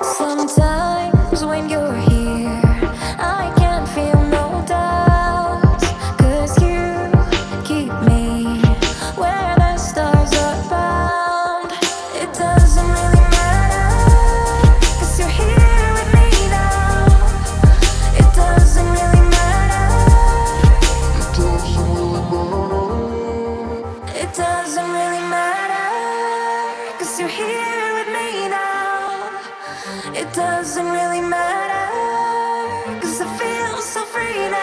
Sometimes when you're here, I can feel no doubts, 'cause you keep me where the stars are bound. It doesn't really matter, 'cause you're here with me now. It doesn't really matter. It doesn't really matter, 'cause you're here with me now. It doesn't really matter, 'cause I feel so free now.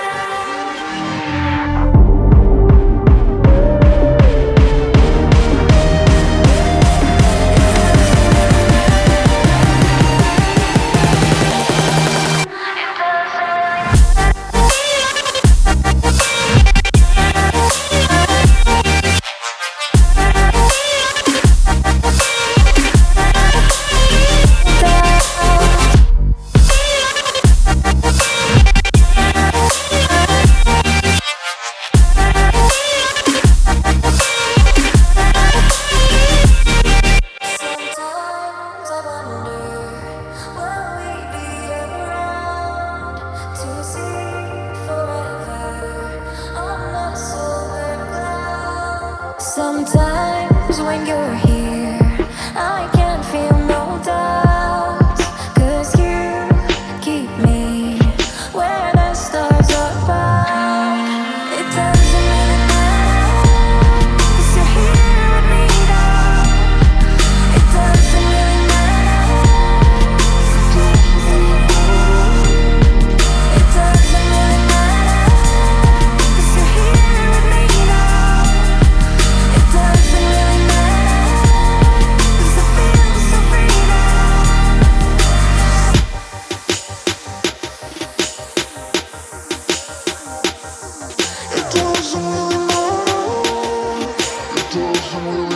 Sometimes when you're here, I can feel no doubts, 'cause you keep me where the stars are bound. It doesn't really matter, 'cause you're here with me now. It doesn't really matter. It doesn't really matter, 'cause you're here with me now. It doesn't really matter, 'cause I feel so free now. It doesn't really matter. It doesn't really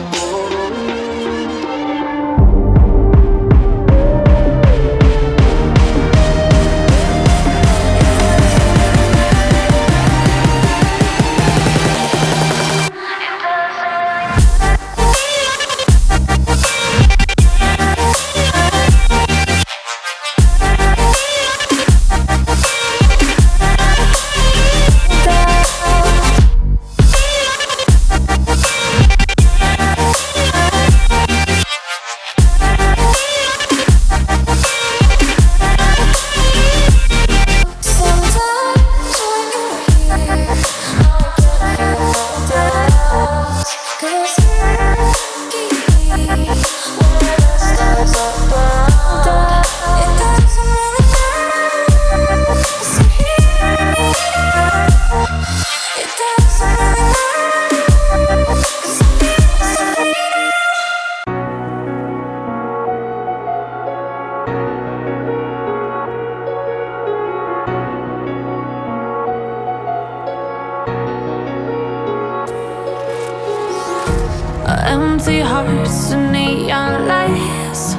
empty hearts and neon lights,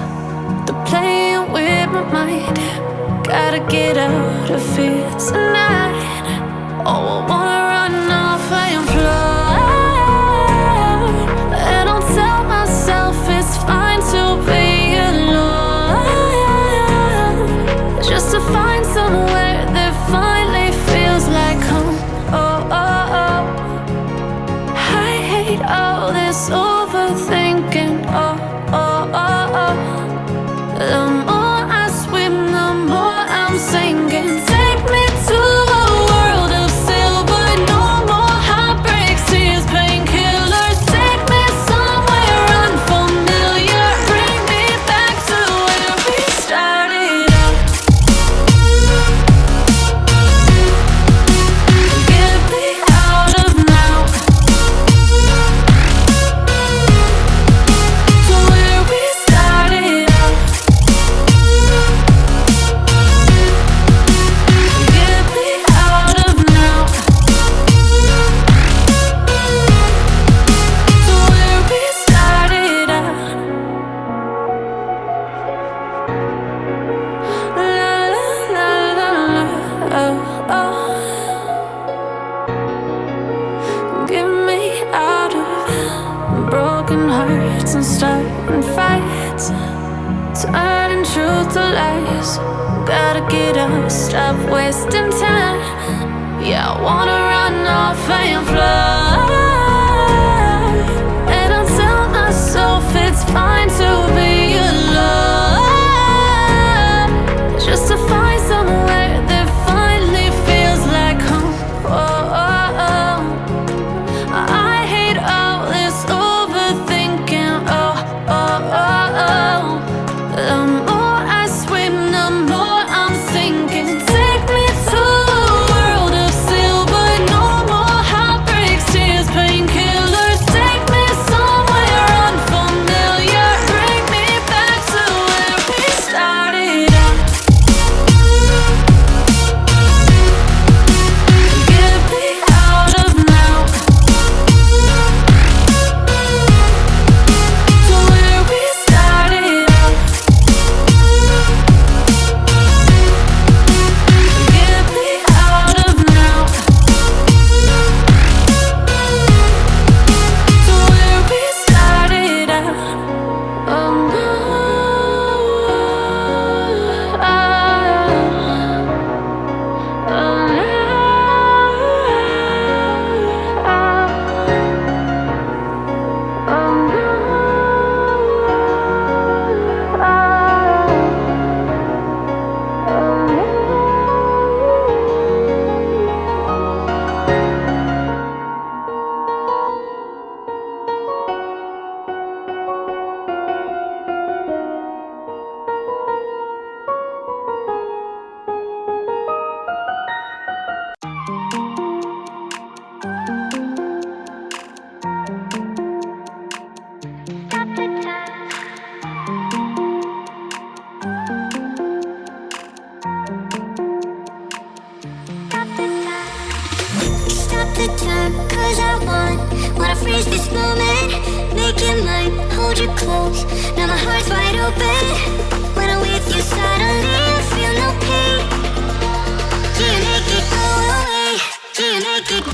they're playing with my mind. Gotta get out of here tonight. Oh, I wanna run off and fly, and I'll tell myself it's fine to be alone, just to find somewhere that finally feels like home. Oh, oh, oh. I hate all this overthinking. Oh, oh, oh, oh. The more I swim, the more I'm sinking. Take me to a world of silver. No more heartbreaks, tears, painkillers. Take me somewhere unfamiliar. Bring me back to where we started out. Get me out of now, to where we started out. Get me out of now, to where we started out. La la la la la, oh, oh. Get me out of broken hearts and starting fights, turning truth to lies. Gotta get up, stop wasting time. Yeah, I wanna run off and fly. And I'll tell myself it's fine to be alone, just to find somewhere that finally feels like home. Oh, oh, oh. I hate all this overthinking. Oh, oh, oh, oh. The more I swim, the more I'm sinking. Take me to a world of silver. No more heartbreaks, tears, painkillers. Take me somewhere unfamiliar. Bring me back to where we started out. Get me out of now, to where we started out. Get me out of now, to where we started out. Oh no, Stop the time, 'cause I wanna freeze this moment. Make it mine, hold you close. Now my heart's wide open. When I'm with you, suddenly I feel no pain. Do you make it go away? Do you make it?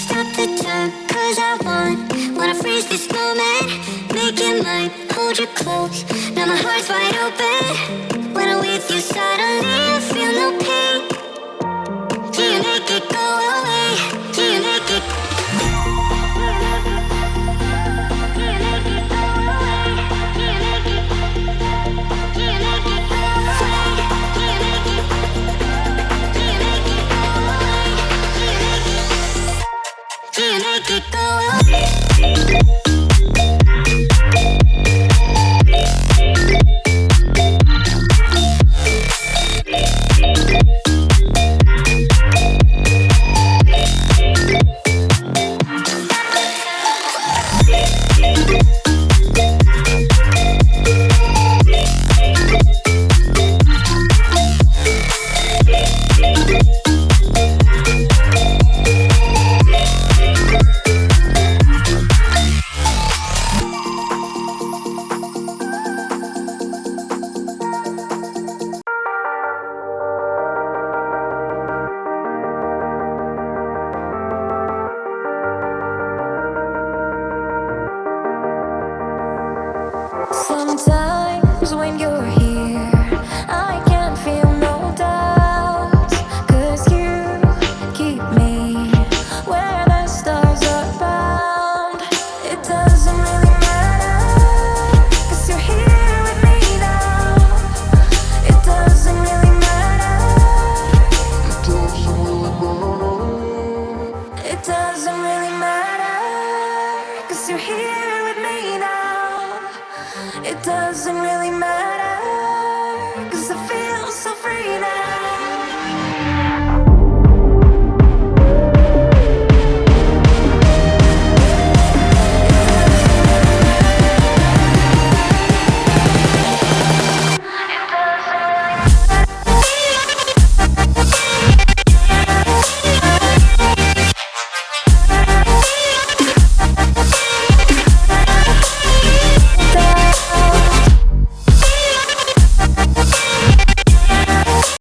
Stop the time, 'cause I wanna freeze this moment. Make it mine, hold you close. Now my heart's wide open. When I'm with you, suddenly I feel no pain. Do you make it go away? Do you make it? Do you make it go away? Do you make it? Do you make it go away? Do you make it? Do you make it go away? Do you make it go away? Sometimes when you're here, I can feel no doubt, 'cause you keep me where the stars are bound. It doesn't really matter, 'cause you're here with me now. It doesn't really matter. It doesn't really matter, 'cause you're here with me now. It doesn't really matter.